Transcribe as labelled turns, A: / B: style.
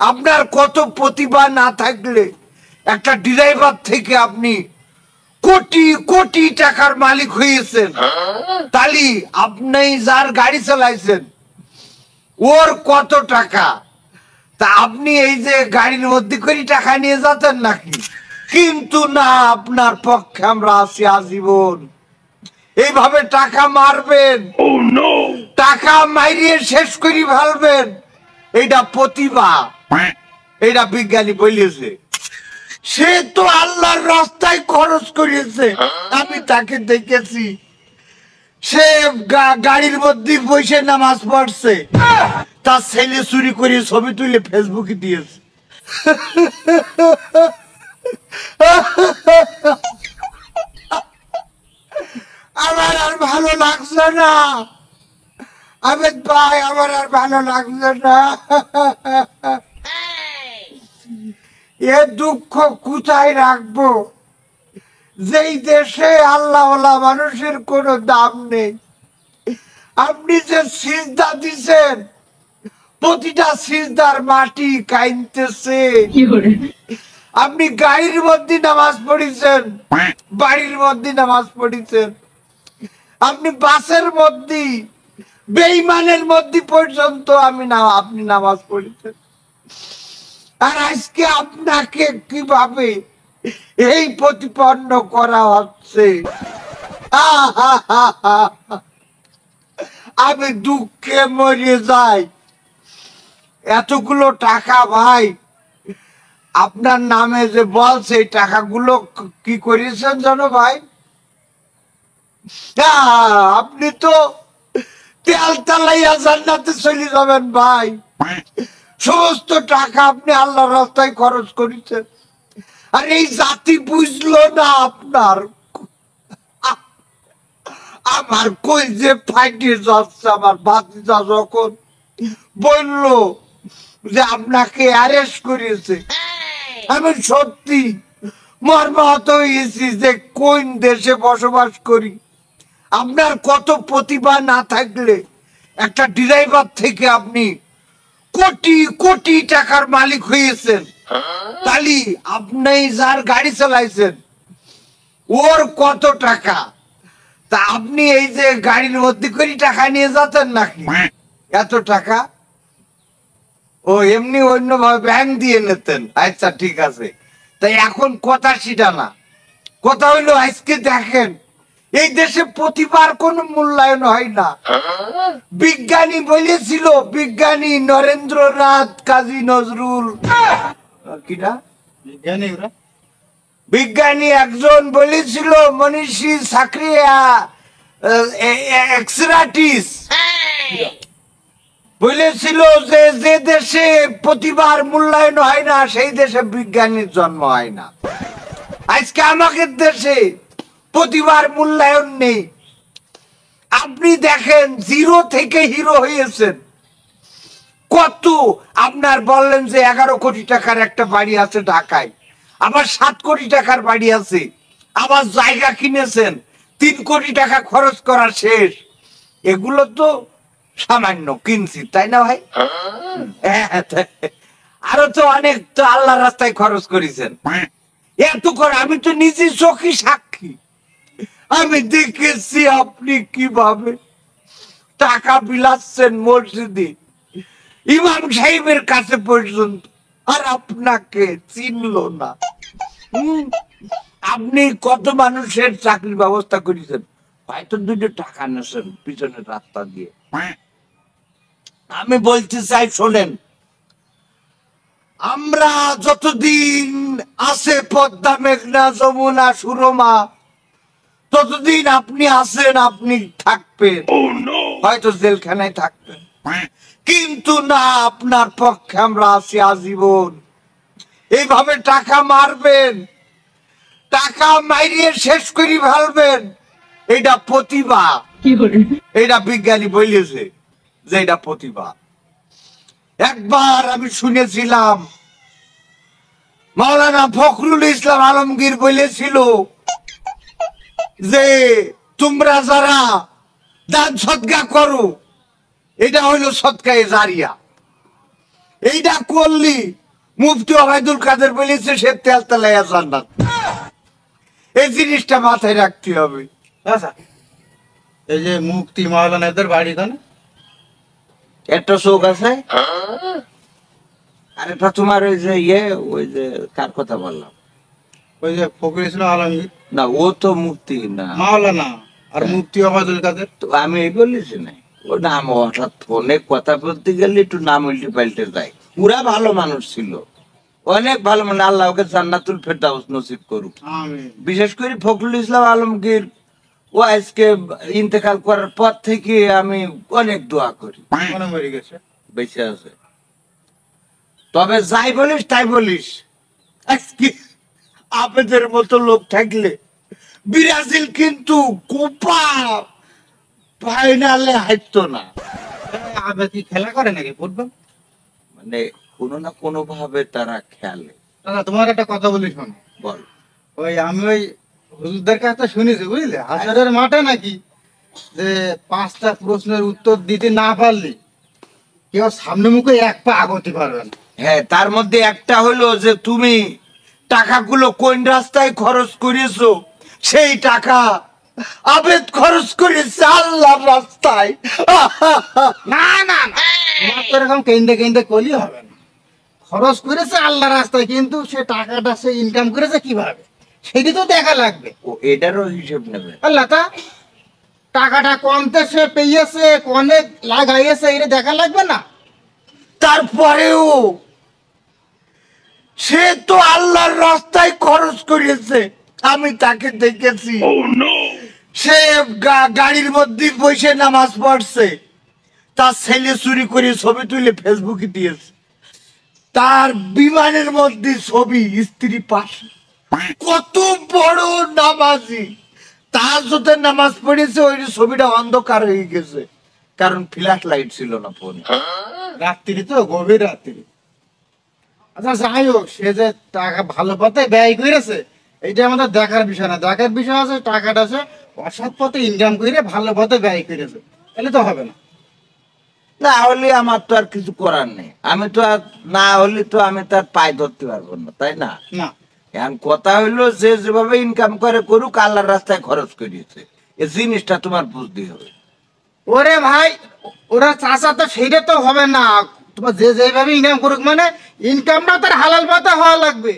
A: আপনার কত প্রতিভা না থাকলে একটা ড্রাইভার থেকে আপনি কোটি কোটি টাকার মালিক হয়েছেন। তাহলে আপনি যার গাড়ি চালাইছেন ওর কত টাকা, তা আপনি এই যে গাড়ির মধ্যে করে টাকা নিয়ে যেতেন নাকি? কিন্তু না, আপনার পক্ষে আমরা আছি আজীবন। এইভাবে টাকা মারবেন, টাকা মারিয়ে শেষ করে ফেলবেন, এটা প্রতিভা। এটা বিজ্ঞানী বলেছে। সে তো আল্লাহর রাস্তায় খরচ করেছে, আমি তাকে দেখেছি। সে গাড়ির মধ্যে বসে নামাজ পড়ছে, তার ছেলে চুরি করে ছবি তুলে ফেসবুকে দিয়েছে। আমার আর ভালো লাগছে না আবেদ ভাই, আমার আর ভালো লাগছে না। এ দুঃখ কোথায় রাখবো, যেই দেশে আল্লাহওয়ালা মানুষের কোনো দাম নেই। আপনি যে সিজদা দিছেন, প্রতিটা সিজদার মাটি কাইনতেছে। আপনি গাড়ির মধ্যে নামাজ পড়িছেন, বাড়ির মধ্যে নামাজ পড়িছেন, আপনি বাসের মধ্যে, বেঈমানের মধ্যে পর্যন্ত আপনি নামাজ পড়িছেন। আর আজকে আপনাকে কিভাবে এই প্রতিপন্ন করা হচ্ছে, আমি দুঃখে মরে যাই। এতগুলো টাকা ভাই আপনার নামে যে বলছে, এই টাকাগুলো কি করেছেন জানো ভাই? আপনি তো তেল তালাইয়া জান্নাতে চলে যাবেন ভাই। সমস্ত টাকা আপনি আল্লাহর রাস্তায় খরচ করেছেন, আর এই জাতি বুঝলো না আপনার। আমার কই যে ফাইটে যাচ্ছে। আমার ভাতিজা যখন বললো যে আপনাকে অ্যারেস্ট করেছে, আমি সত্যি মর্মাহত হয়েছি যে কোন দেশে বসবাস করি। আপনার কত প্রতিভা না থাকলে একটা ড্রাইভার থেকে আপনি কোটি কোটি টাকার মালিক হয়েছেন। তাহলে আপনি যার গাড়ি চালাইছেন ওর কত টাকা, তা আপনি এই যে গাড়ির মধ্যে করে টাকা নিয়ে যেতেন নাকি? এত টাকা ও এমনি অন্যভাবে ব্যাংক দিয়ে নিতেন। আচ্ছা ঠিক আছে, তাই এখন কথা সেটা না, কথা হইলো আজকে দেখেন এই দেশে প্রতিভার কোনো মূল্যায়ন হয় না। বিজ্ঞানী বলেছিল, বিজ্ঞানী নরেন্দ্রনাথ কাজী নজরুল, কিনা বিজ্ঞানী একজন বলেছিল, মনীষী সাকরিয়া এক্সরাটিস বলেছিল যে যে দেশে প্রতিভার মূল্যায়ন হয় না সেই দেশে বিজ্ঞানীর জন্ম হয় না। আজকে আমাদের দেশে প্রতিভার মূল্যায়ন নেই। আপনি দেখেন জিরো থেকে হিরো হয়েছেন কত। আপনার বললেন যে 11 কোটি টাকার একটা বাড়ি আছে ঢাকায়, আবার 7 কোটি টাকার বাড়ি আছে, আবার জায়গা কিনেছেন 3 কোটি টাকা খরচ করা শেষ। এগুলো তো সামান্য কিনছি, তাই না ভাই? আরো তো অনেক তো আল্লাহর রাস্তায় খরচ করেছেন। এত করে আমি তো নিজে চোখে সাক্ষী, আমি দেখেছি আপনি কিভাবে টাকা বিলাচ্ছেন মসজিদে, ইমাম সাহেবের কাছে পর্যন্ত, আর আপনাকে চিনলো না। আপনি কত মানুষের চাকরির ব্যবস্থা করেছেন, হয়তো 2 টাকা নেছেন পিছনের রাস্তা দিয়ে। আমি বলতে চাই শোনেন, আমরা যতদিন আছে পদ্মা মেঘনা যমুনা সুরমা, ততদিন আপনি আছেন, আপনি থাকবেন, হয়তো জেলখানায় থাকবেন, কিন্তু না, আপনার পক্ষে আমরা আছি আজীবন। এইভাবে টাকা মারবেন, টাকা মারিয়ে শেষ করে ফেলবেন, এটা প্রতিভা। এটা বিজ্ঞানী বলেছে যে এটা প্রতিভা। একবার আমি শুনেছিলাম মাওলানা ফখরুল ইসলাম আলমগীর বলেছিল যে তোমরা যারা দান সদকা করো, এটা হইল সদকায়ে জারিয়া। এইটা করলি মুফতি ওবায়দুল কাদের বলেছে সে তেল তেলাইয়া জান্নাত। এই জিনিসটা মাথায় রাখতে হবে।
B: আচ্ছা, এই যে মুক্তি মাওলানা এদের বাড়ি খানে
A: একটা চোখ আছে আর এটা তোমার ওই যে ওই যে কার কথা বললাম,
B: ওই যে ফখরুল ইসলাম আলমগীর
A: না ও তো মুক্তি না,
B: মাওলানা আর মুক্তি ওবায়দুল কাদের।
A: তো আমি এই বলেছি না, ও নাম হঠাৎ ফোনে কথা বলতে গেলে একটু নাম উল্টে পাল্টে যায়। পুরা ভালো মানুষ ছিল, অনেক ভালো, মানে আল্লাহ ওকে জান্নাতুল ফেরদাউস নসিব করুক।
B: আমিন।
A: বিশেষ করে ফখরুল ইসলাম আলমগীর ও আজকে ইন্তেকাল করার পর থেকে আমি অনেক দোয়া করি,
B: মনে মরে গেছে।
A: বেঁচে আছে। তবে যাই বলিস তাই বলিস, আজকে আপনাদের মতো লোক থাকলে ব্রাজিল কিন্তু কোপা ফাইনালে হাঁটতো না।
B: আবে কি খেলা করে নাকি ফুটবল?
A: মানে কোনো না কোনো ভাবে তারা খেলে।
B: দাদা তোমার একটা কথা বলি শোনো।
A: বল।
B: ওই আমি ওই হুজুরদের কাছে শুনেছি বুঝলে, হাজারের মাঠে নাকি যে 5টা প্রশ্নের উত্তর দিতে না পারলে কেউ সামনে মুখে এক পা আগতে পারবে না।
A: হ্যাঁ, তার মধ্যে একটা হলো যে তুমি টাকাগুলো কোন রাস্তায় খরচ করেছো, সেই টাকা আবেদ খরচ করেছে আল্লাহর রাস্তায়।
B: না না না, তোমার তো এরকম কেন্দ্রে কেন্দ্রে করলে হবে না। খরচ করেছে আল্লাহ রাস্তায়, কিন্তু সে টাকাটা সে ইনকাম করেছে কিভাবে সেটি তো দেখা লাগবে।
A: ও এটারও হিসেব নেবে।
B: আল্লাহ তা টাকাটা কমতে সে পেয়েছে অনেক লাগাইয়েছে এটা দেখা লাগবে না?
A: তারপরেও সে তো আল্লাহর রাস্তায় খরচ করেছে, আমি তাকে দেখেছি। সে গাড়ির মধ্যে বসে নামাজ পড়ছে, তার ছেলে চুরি করে ছবি তুলে ফেসবুকে দিয়েছে, তার বিমানের মধ্যে ছবি স্ত্রী পাশে। কত বড় নামাজি, তাহাজ্জুদের নামাজ পড়েছে, ওই ছবিটা অন্ধকার হয়ে গেছে, কারণ ফ্ল্যাশ লাইট ছিল না ফোনে।
B: রাত্রি তো গভীর রাত্রি। আচ্ছা যাই হোক, সে যে টাকা ভালো পথে ব্যয় করেছে এটা আমাদের দেখার বিষয় না। দেখার বিষয় আছে টাকাটা সে অসৎ পথে ইনকাম করে ভালো পথে ব্যয় করেছে, তাহলে তো হবে না।
A: না হলে আমার তো আর কিছু করার নেই, আমি তো আর না হলে তো আমি তার পায়ে ধরতে পারবো না, তাই না?
B: না
A: এখন কথা হইলো যে যেভাবে ইনকাম করে করুক, আল্লাহর রাস্তায় খরচ করিয়েছে, এই জিনিসটা তোমার বুঝতে হবে।
B: ওরে ভাই, ওরা চাষা তো সেইটা তো হবে না। তোমার যে যেভাবে ইনকাম করুক, মানে ইনকামটা তার হালাল পথে হওয়া লাগবে।